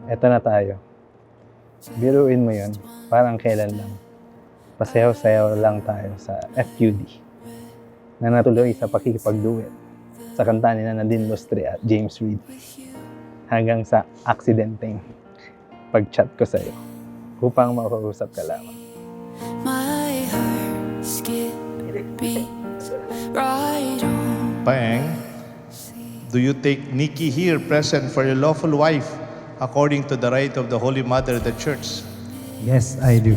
Eto na tayo. Biruin mo yun, parang kailan lang. Pasayaw-sayaw lang tayo sa FQD na natuloy sa pakikipagduet sa kanta ni Nadine Lustre at James Reid hanggang sa aksidenteng pag-chat ko sa'yo upang makausap ka lamang. My heart skipping right on. Paeng, do you take Nikki here present for your lawful wife according to the rite of the Holy Mother of the Church? Yes, I do.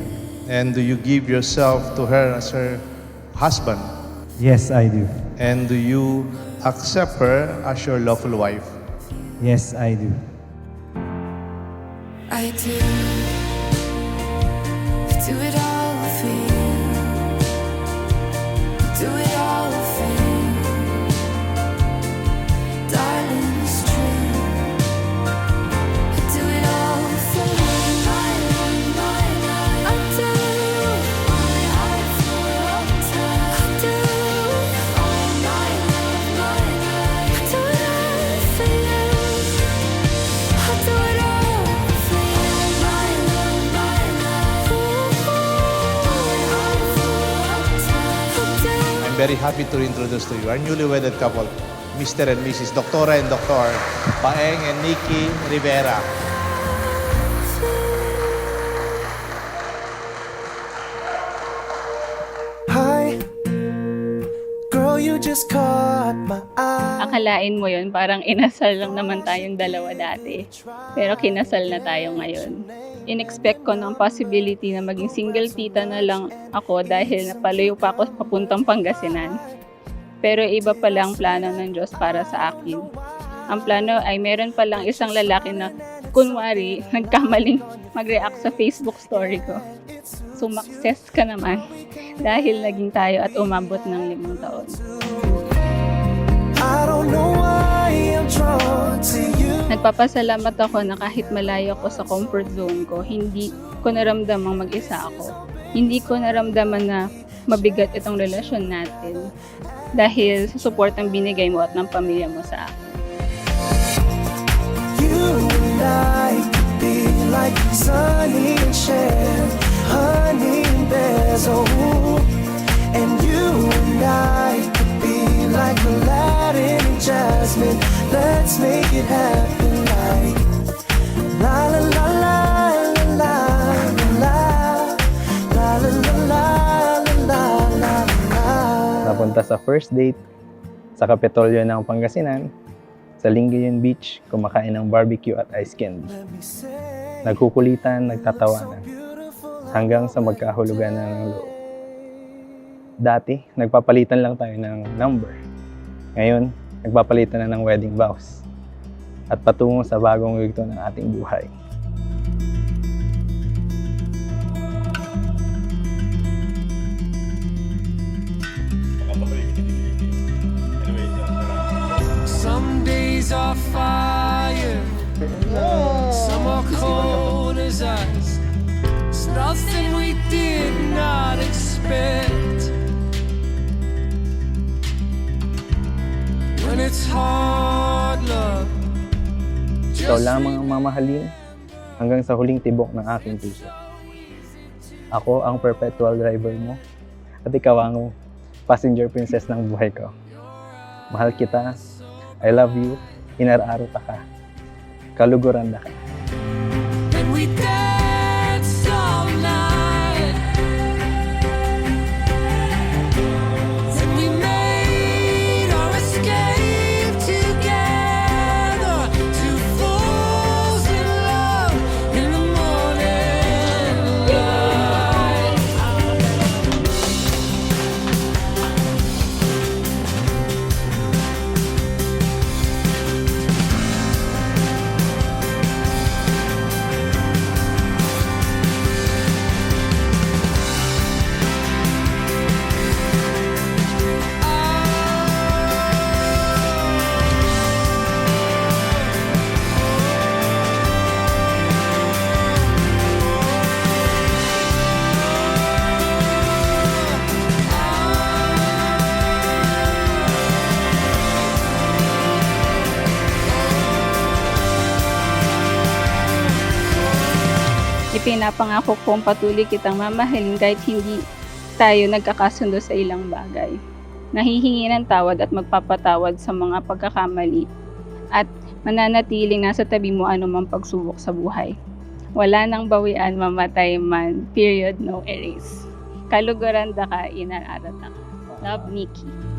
And do you give yourself to her as her husband? Yes, I do. And do you accept her as your lawful wife? Yes, I do. I do it all for you. Do it all for you. Darling, it's true. I do it all for you. I do. My heart for all time. I do. All my love, I do it all for you. I do it all for you. My love, ooh, my heart for all time. I do. I'm very happy to introduce to you our newly wedded couple, Mr. and Mrs. Doctora and Dr. Paeng and Nikki Rivera. Hi, girl, you just caught my eye. Akalain mo yun, parang inasal lang naman tayong dalawa dati. Pero kinasal na tayo ngayon. In-expect ko ng possibility na maging single tita na lang ako dahil napalayo pa ako papuntang Pangasinan. Pero iba pala ang plano ng Diyos para sa akin. Ang plano ay meron palang isang lalaki na kunwari nagkamaling mag-react sa Facebook story ko. Sumakses ka naman dahil naging tayo at umabot ng 5 taon. I don't know why I'm drawn to you. Nagpapasalamat ako na kahit malayo ako sa comfort zone ko, hindi ko naramdamang mag-isa ako. Hindi ko naramdaman na mabigat itong relasyon natin dahil sa support ang binigay mo at ng pamilya mo sa akin. You and I could be like Sunny and Cher, honey and bears, oh. And you and I could be like Aladdin and Jasmine. Let's make it happen like la la la la la la la la la la la la la la. Napunta sa first date sa Kapitolyo ng Pangasinan, sa Lingayen Beach, kumakain ng barbecue at ice candy. Nagkukulitan, nagtatawanan, hanggang sa magkahulugan ng loob. Dati, nagpapalitan lang tayo ng number. Ngayon, nagpapalitan na ng wedding vows. At patungo sa bagong yugto ng ating buhay. Some days are fire, some are cold as ice. It's nothing we did not expect. When it's hard, love, Ikaw lamang ang mamahalin hanggang sa huling tibok ng aking puso. Ako ang perpetual driver mo at ikaw ang passenger princess ng buhay ko. Mahal kita, I love you, inararuta ka, kaluguranda ka. and we dance all night. And we made our escape together, two fools in love in the morning light. Ipinapangako kong patuloy kitang mamahalin kahit hindi tayo nagkakasundo sa ilang bagay. Nahihingi ng tawad at magpapatawad sa mga pagkakamali at mananatiling nasa tabi mo anumang pagsubok sa buhay. Wala nang bawian, mamatay man, period, no erase. Kaluguran da ka, inararata ka. Love, Nikki.